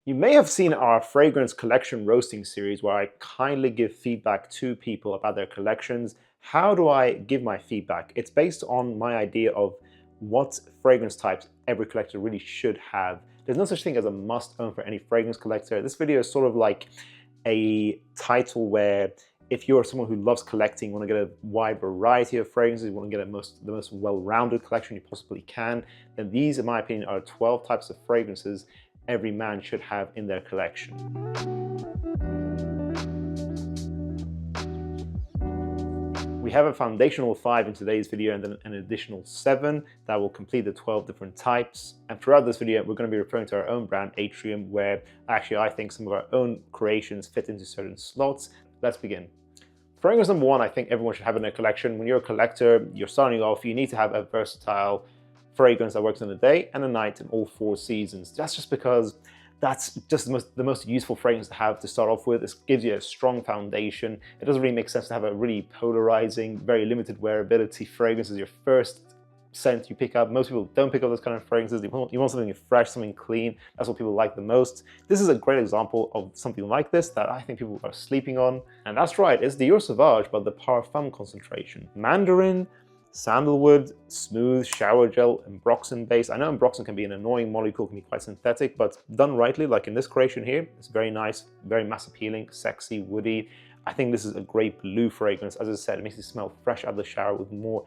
You may have seen our fragrance collection roasting series where I kindly give feedback to people about their collections. How do I give my feedback? It's based on my idea of what fragrance types every collector really should have. There's no such thing as a must-own for any fragrance collector. This video is sort of like a title where if you're someone who loves collecting, you want to get a wide variety of fragrances, you want to get the most well-rounded collection you possibly can, then these, in my opinion, are 12 types of fragrances every man should have in their collection. We have a foundational 5 in today's video and then an additional 7 that will complete the 12 different types. And throughout this video, we're going to be referring to our own brand, Atrium, where actually I think some of our own creations fit into certain slots. Let's begin. Fragrance number 1, I think everyone should have in their collection. When you're a collector, you're starting off, you need to have a versatile fragrance that works in the day and the night in all 4 seasons. That's just because that's just the most useful fragrance to have to start off with. This gives you a strong foundation. It doesn't really make sense to have a really polarizing, very limited wearability fragrance as your first scent you pick up. Most people don't pick up those kind of fragrances. You want something fresh, something clean. That's what people like the most. This is a great example of something like this that I think people are sleeping on. And that's right, it's Dior Sauvage, but the Parfum concentration. Mandarin, sandalwood, smooth, shower gel, ambroxan base. I know ambroxan can be an annoying molecule, can be quite synthetic, but done rightly, like in this creation here, it's very nice, very mass appealing, sexy, woody. I think this is a great blue fragrance. As I said, it makes you smell fresh out of the shower with more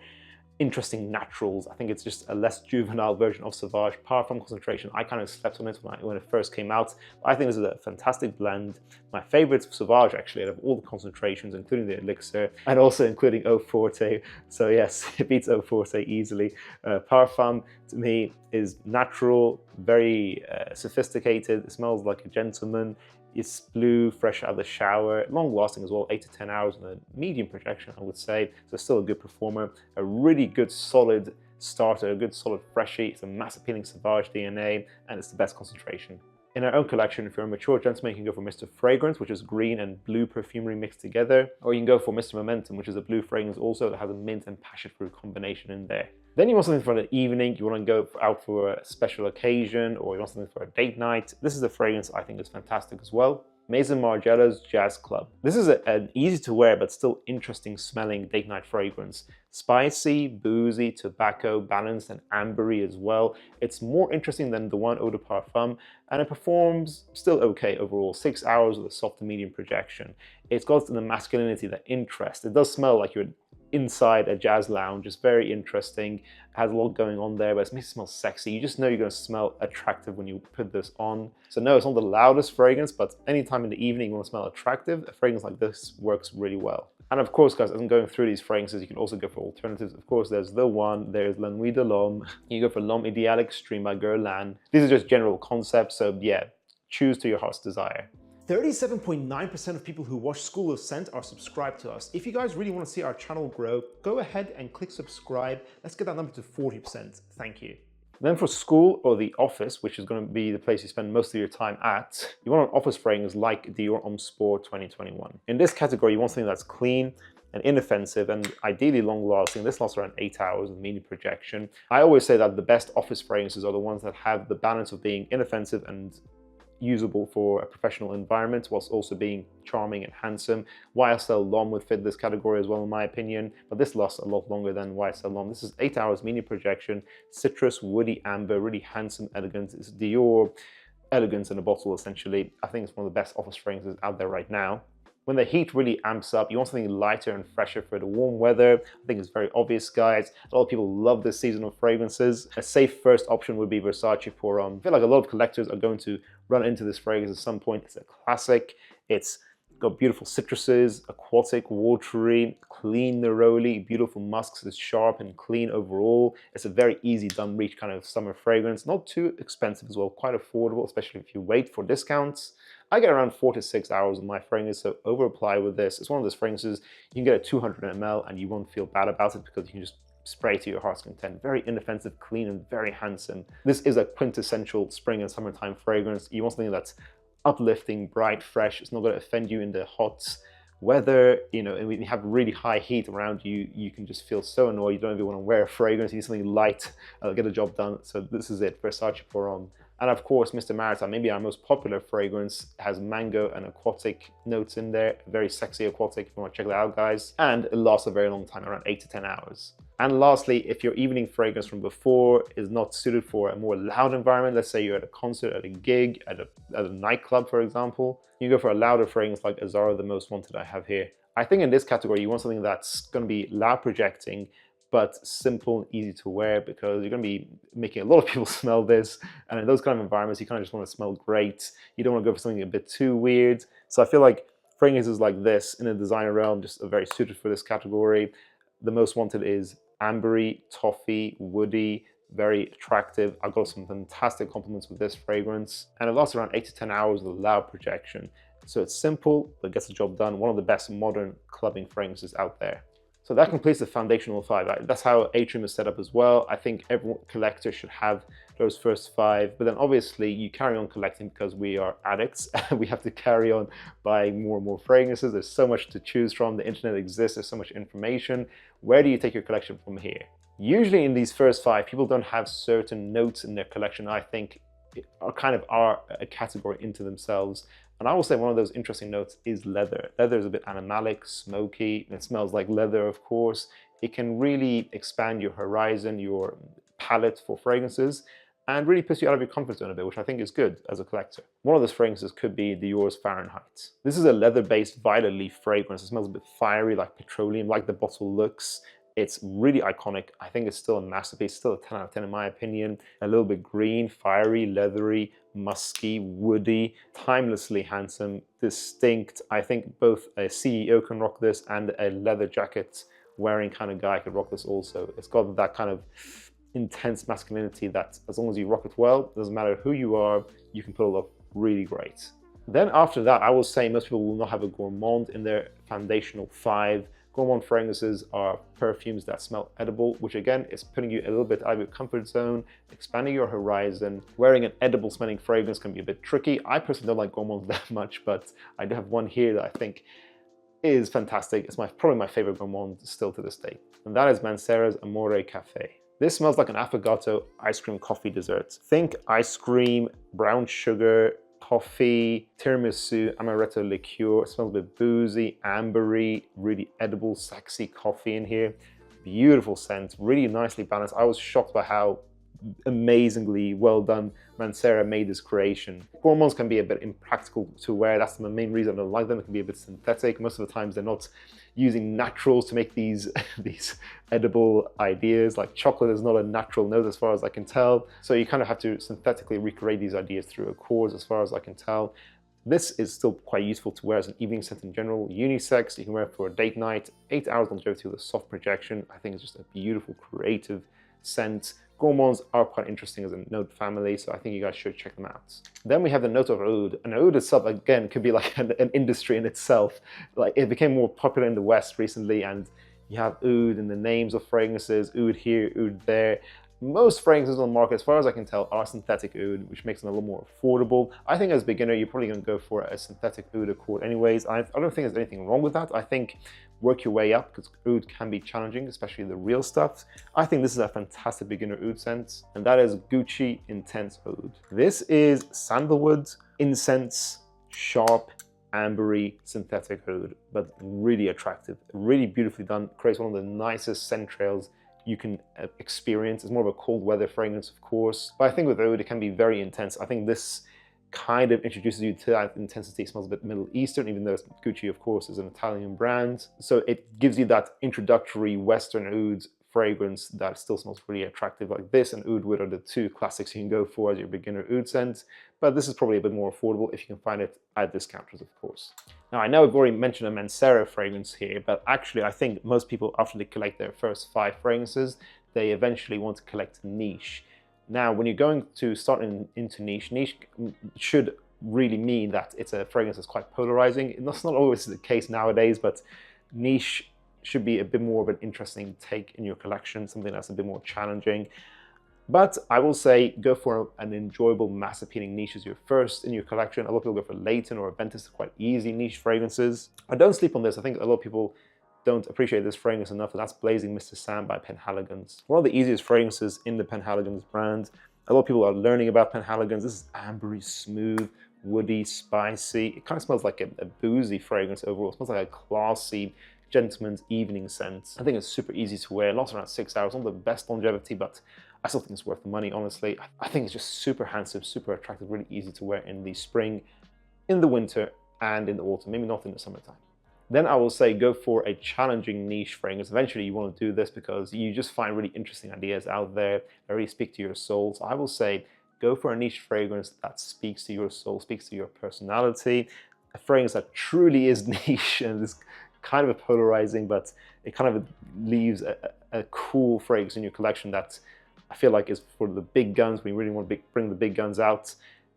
interesting naturals. I think it's just a less juvenile version of Sauvage. Parfum concentration, I kind of slept on it when it first came out. I think this is a fantastic blend. My favorite Sauvage, actually, out of all the concentrations, including the Elixir, and also including Eau Forte. So yes, it beats Eau Forte easily. Parfum, to me, is natural, very sophisticated. It smells like a gentleman. It's blue, fresh out of the shower, long lasting as well, 8 to 10 hours in a medium projection, I would say. So still a good performer, a really good solid starter, a good solid freshie. It's a mass appealing Sauvage DNA, and it's the best concentration. In our own collection, if you're a mature gentleman, you can go for Mr Fragrance, which is green and blue perfumery mixed together, or you can go for Mr Momentum, which is a blue fragrance also that has a mint and passion fruit combination in there. Then you want something for the evening, you want to go out for a special occasion, or you want something for a date night. This is a fragrance I think is fantastic as well. Maison Margiela's Jazz Club. This is an easy to wear but still interesting smelling date night fragrance. Spicy, boozy, tobacco, balanced and ambery as well. It's more interesting than the one Eau de Parfum, and it performs still okay overall. 6 hours with a soft to medium projection. It's got the masculinity, the interest. It does smell like you're inside a jazz lounge. It's very interesting. It has a lot going on there, but it makes it smell sexy. You just know you're going to smell attractive when you put this on. So no, it's not the loudest fragrance, but anytime in the evening you want to smell attractive, a fragrance like this works really well. And of course, guys, as I'm going through these fragrances, you can also go for alternatives. Of course, there's the one, there's La Nuit de l'Homme. You go for L'Homme Idéal Extreme by Guerlain. These are just general concepts, so yeah, choose to your heart's desire. 37.9% of people who watch School of Scent are subscribed to us. If you guys really want to see our channel grow, go ahead and click subscribe. Let's get that number to 40%. Thank you. Then for school or the office, which is going to be the place you spend most of your time at, you want an office fragrance like Dior Homme Sport 2021. In this category, you want something that's clean and inoffensive and ideally long lasting. This lasts around 8 hours with medium projection. I always say that the best office fragrances are the ones that have the balance of being inoffensive and usable for a professional environment whilst also being charming and handsome. YSL L'Homme would fit this category as well in my opinion, but this lasts a lot longer than YSL L'Homme. This is 8 hours medium projection, citrus, woody, amber, really handsome, elegant. It's Dior elegance in a bottle essentially. I think it's one of the best office fragrances out there right now. When the heat really amps up, you want something lighter and fresher for the warm weather. I think it's very obvious, guys. A lot of people love this season of fragrances. A safe first option would be Versace Pour Homme. I feel like a lot of collectors are going to run into this fragrance at some point. It's a classic. It's got beautiful citruses, aquatic, watery, clean neroli, beautiful musks. It's sharp and clean overall. It's a very easy done reach kind of summer fragrance. Not too expensive as well, quite affordable, especially if you wait for discounts. I get around 4 to 6 hours of my fragrance, so over apply with this. It's one of those fragrances you can get at 200 ml and you won't feel bad about it because you can just spray to your heart's content. Very inoffensive, clean, and very handsome. This is a quintessential spring and summertime fragrance. You want something that's uplifting, bright, fresh. It's not going to offend you in the hot weather, you know, and when you have really high heat around you, you can just feel so annoyed. You don't even want to wear a fragrance. You need something light, get the job done. So this is it, Versace Pour Homme. And of course, Mr. Maritime, maybe our most popular fragrance, has mango and aquatic notes in there. Very sexy aquatic, if you want to check that out, guys. And it lasts a very long time, around 8 to 10 hours. And lastly, if your evening fragrance from before is not suited for a more loud environment, let's say you're at a concert, at a gig, at a nightclub, for example, you go for a louder fragrance like Azzaro, the most wanted I have here. I think in this category, you want something that's going to be loud projecting, but simple and easy to wear, because you're going to be making a lot of people smell this. And in those kind of environments, you kind of just want to smell great. You don't want to go for something a bit too weird. So I feel like fragrances like this in the designer realm just are very suited for this category. The most wanted is ambery, toffee, woody, very attractive. I got some fantastic compliments with this fragrance, and it lasts around 8 to 10 hours with a loud projection. So it's simple, but gets the job done. One of the best modern clubbing fragrances out there. So that completes the foundational 5. That's how Atrium is set up as well. I think every collector should have those first 5, but then obviously you carry on collecting because we are addicts. We have to carry on buying more and more fragrances. There's so much to choose from. The internet exists. There's so much information. Where do you take your collection from here? Usually in these first 5, people don't have certain notes in their collection. I think are a category into themselves. And I will say one of those interesting notes is leather. Leather is a bit animalic, smoky, and it smells like leather, of course. It can really expand your horizon, your palette for fragrances, and really puts you out of your comfort zone a bit, which I think is good as a collector. One of those fragrances could be Dior's Fahrenheit. This is a leather-based violet leaf fragrance. It smells a bit fiery, like petroleum, like the bottle looks. It's really iconic. I think it's still a masterpiece, still a 10 out of 10 in my opinion. A little bit green, fiery, leathery, musky, woody, timelessly handsome, distinct. I think both a CEO can rock this and a leather jacket wearing kind of guy could rock this also. It's got that kind of intense masculinity that as long as you rock it well, doesn't matter who you are, you can pull it off really great. Then after that, I will say most people will not have a gourmand in their foundational 5. Gourmand fragrances are perfumes that smell edible, which again is putting you a little bit out of your comfort zone, expanding your horizon. Wearing an edible smelling fragrance can be a bit tricky. I personally don't like gourmands that much, but I do have one here that I think is fantastic. It's probably my favorite gourmand still to this day. And that is Mancera's Amore Caffè. This smells like an affogato ice cream coffee dessert. Think ice cream, brown sugar, coffee, tiramisu, amaretto liqueur. It smells a bit boozy, ambery, really edible, sexy coffee in here. Beautiful scent, really nicely balanced. I was shocked by how amazingly well done Mancera made this creation. Gourmands can be a bit impractical to wear. That's the main reason I don't like them. It can be a bit synthetic. Most of the times they're not using naturals to make these edible ideas. Like chocolate is not a natural note as far as I can tell. So you kind of have to synthetically recreate these ideas through accords as far as I can tell. This is still quite useful to wear as an evening scent in general. Unisex, you can wear it for a date night. 8 hours longevity with a soft projection. I think it's just a beautiful, creative scent. Gourmands are quite interesting as a note family, so I think you guys should check them out. Then we have the note of oud. And oud itself, again, could be like an industry in itself. Like it became more popular in the West recently, and you have oud in the names of fragrances, oud here, oud there. Most fragrances on the market, as far as I can tell, are synthetic oud, which makes them a little more affordable. I think as a beginner, you're probably going to go for a synthetic oud accord anyways. I don't think there's anything wrong with that. I think work your way up, because oud can be challenging, especially the real stuff. I think this is a fantastic beginner oud scent, and that is Gucci Intense Oud. This is sandalwood, incense, sharp, ambery, synthetic oud, but really attractive, really beautifully done. Creates one of the nicest scent trails you can experience. It's more of a cold weather fragrance, of course, but I think with oud it can be very intense. I think this kind of introduces you to that intensity. It smells a bit Middle Eastern, even though Gucci, of course, is an Italian brand. So it gives you that introductory Western oud fragrance that still smells really attractive. Like this and Oud Wood are the 2 classics you can go for as your beginner oud scent, but this is probably a bit more affordable if you can find it at discounters, of course. Now, I know I've already mentioned a Mancera fragrance here, but actually I think most people, after they collect their first 5 fragrances, they eventually want to collect niche. Now, when you're going to start into niche should really mean that it's a fragrance that's quite polarizing. That's not always the case nowadays, but niche should be a bit more of an interesting take in your collection, something that's a bit more challenging. But I will say go for an enjoyable, mass appealing niche as your first in your collection. A lot of people go for Leighton or Aventus, quite easy niche fragrances. I don't sleep on this. I think a lot of people don't appreciate this fragrance enough, and that's Blazing Mr Sam by Penhaligon. One of the easiest fragrances in the Penhaligon's brand. A lot of people are learning about Penhaligons. This is ambery, smooth, woody, spicy. It kind of smells like a boozy fragrance overall. It smells like a classy gentleman's evening scent. I think it's super easy to wear. It lasts around 6 hours. Not the best longevity, but I still think it's worth the money, honestly. I think it's just super handsome, super attractive, really easy to wear in the spring, in the winter, and in the autumn. Maybe not in the summertime. Then I will say go for a challenging niche fragrance. Eventually you want to do this because you just find really interesting ideas out there that really speak to your soul. So I will say go for a niche fragrance that speaks to your soul, speaks to your personality. A fragrance that truly is niche and is kind of polarizing, but it kind of leaves a cool fragrance in your collection that I feel like is for the big guns, when you really want to bring the big guns out.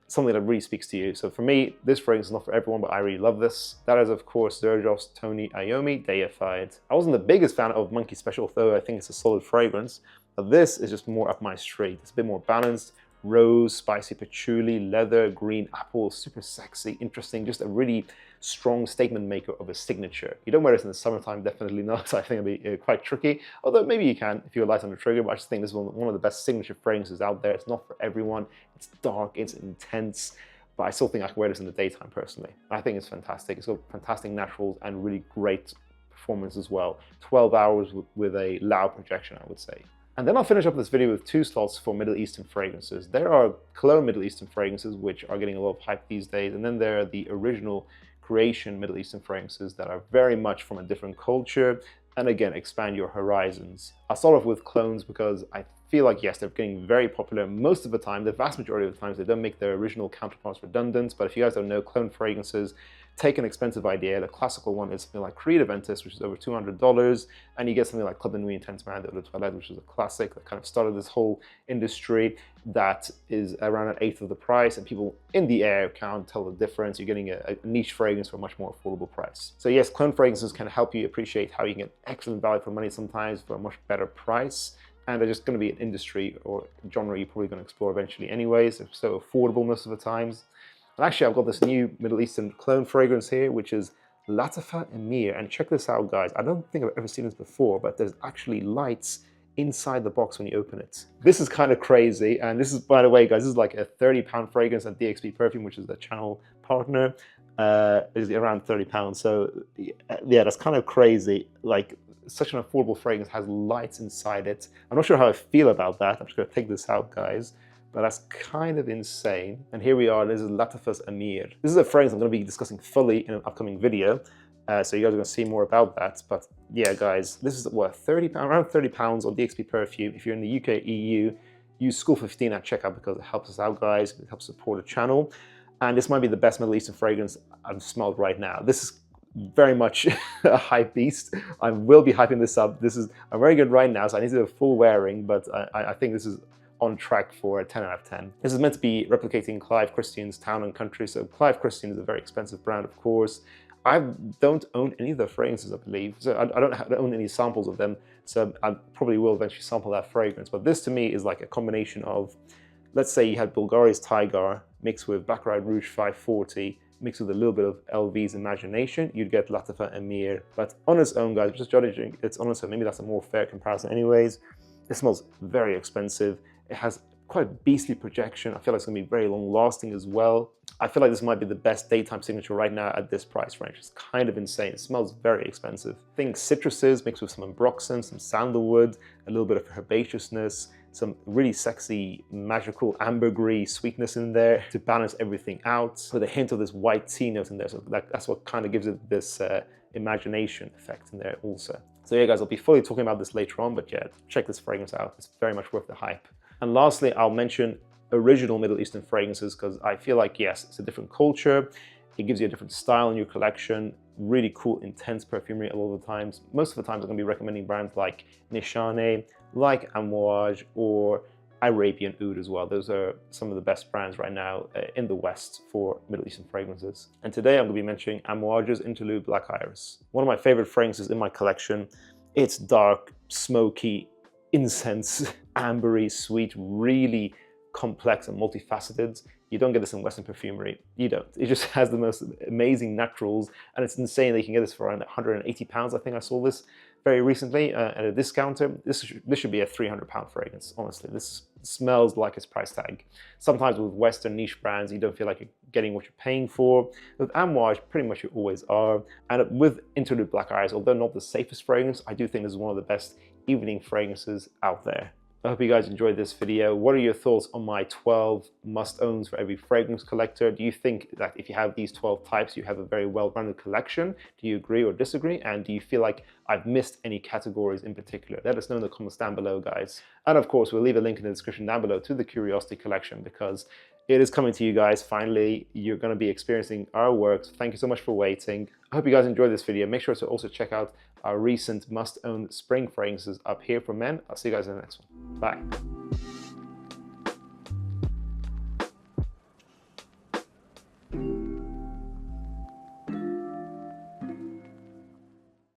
Something that really speaks to you. So for me, this fragrance is not for everyone, but I really love this. That is, of course, Xerjoff's Tony Iommi Deified. I wasn't the biggest fan of Monkey Special, though I think it's a solid fragrance, but this is just more up my street. It's a bit more balanced. Rose, spicy patchouli, leather, green apple, super sexy, interesting, just a really strong statement maker of a signature. You don't wear this in the summertime, definitely not. I think it'll be quite tricky, although maybe you can if you're light on the trigger, but I just think this is one of the best signature fragrances out there. It's not for everyone. It's dark, it's intense, but I still think I can wear this in the daytime personally. I think it's fantastic. It's got fantastic naturals and really great performance as well. 12 hours with a loud projection, I would say. And then I'll finish up this video with 2 slots for Middle Eastern fragrances. There are Cologne Middle Eastern fragrances, which are getting a lot of hype these days. And then there are the original creation Middle Eastern fragrances that are very much from a different culture. And again, expand your horizons. I'll start off with clones because I feel like, yes, they're getting very popular most of the time. The vast majority of the times, they don't make their original counterparts redundant. But if you guys don't know, clone fragrances, take an expensive idea. The classical one is something like Creed Aventus, which is over $200, and you get something like Club de Nuit Intense Man de Eau de Toilette, which is a classic that kind of started this whole industry that is around an eighth of the price, and people in the air can't tell the difference. You're getting a niche fragrance for a much more affordable price. So yes, clone fragrances can help you appreciate how you can get excellent value for money sometimes for a much better price. And they're just going to be an industry or genre you're probably going to explore eventually anyways. They're so affordable most of the times. And actually, I've got this new Middle Eastern clone fragrance here, which is Lattafa Emeer. And check this out, guys. I don't think I've ever seen this before, but there's actually lights inside the box when you open it. This is kind of crazy. And this is, by the way, guys, this is like a £30 fragrance at DXP Perfume, which is the channel partner. Is around £30. So yeah, that's kind of crazy. Like, such an affordable fragrance has lights inside it. I'm not sure how I feel about that. I'm just going to take this out, guys. But that's kind of insane. And here we are, this is Lattafa's Emeer. This is a fragrance I'm going to be discussing fully in an upcoming video. So you guys are going to see more about that. But yeah, guys, this is what, around £30 on DXP Perfume. If you're in the UK, EU, use School15 at checkout because it helps us out, guys. It helps support the channel. And this might be the best Middle Eastern fragrance I've smelled right now. This is very much a hype beast. I will be hyping this up. I'm very good right now, so I need to do a full wearing, but I think this is on track for a 10 out of 10. This is meant to be replicating Clive Christian's Town and Country. So Clive Christian is a very expensive brand, of course. I don't own any of the fragrances, I believe. So I don't own any samples of them. So I probably will eventually sample that fragrance. But this to me is like a combination of, let's say you had Bulgari's Tiger mixed with Baccarat Rouge 540, mixed with a little bit of LV's Imagination, you'd get Lattafa Emeer. But on its own, guys, just judging it's on its own, maybe that's a more fair comparison anyways. It smells very expensive. It has quite a beastly projection. I feel like it's going to be very long lasting as well. I feel like this might be the best daytime signature right now at this price range. It's kind of insane. It smells very expensive. Think citruses mixed with some ambroxan, some sandalwood, a little bit of herbaceousness, some really sexy, magical ambergris sweetness in there to balance everything out, with a hint of this white tea note in there. So that's what kind of gives it this imagination effect in there also. So yeah, guys, I'll be fully talking about this later on, but yeah, check this fragrance out. It's very much worth the hype. And lastly, I'll mention original Middle Eastern fragrances because I feel like, yes, it's a different culture. It gives you a different style in your collection. Really cool, intense perfumery a lot of the times. Most of the times I'm going to be recommending brands like Nishane, like Amouage, or Arabian Oud as well. Those are some of the best brands right now in the West for Middle Eastern fragrances. And today I'm going to be mentioning Amouage's Interlude Black Iris. One of my favorite fragrances in my collection. It's dark, smoky, incense, ambery, sweet, really complex and multifaceted. You don't get this in Western perfumery. You don't. It just has the most amazing naturals, and it's insane that you can get this for around £180. I think I saw this very recently at a discounter. This should be a £300 fragrance, honestly. This smells like its price tag. Sometimes with Western niche brands, you don't feel like you're getting what you're paying for. With Amouage, pretty much you always are. And with Interlude Black Iris, although not the safest fragrance, I do think this is one of the best evening fragrances out there. I hope you guys enjoyed this video. What are your thoughts on my 12 must-owns for every fragrance collector? Do you think that if you have these 12 types, you have a very well-rounded collection? Do you agree or disagree? And do you feel like I've missed any categories in particular? Let us know in the comments down below, guys. And of course, we'll leave a link in the description down below to the Curiosity collection, because it is coming to you guys. Finally, you're going to be experiencing our work. So thank you so much for waiting. I hope you guys enjoyed this video. Make sure to also check out our recent must-own spring fragrances up here for men. I'll see you guys in the next one. Bye.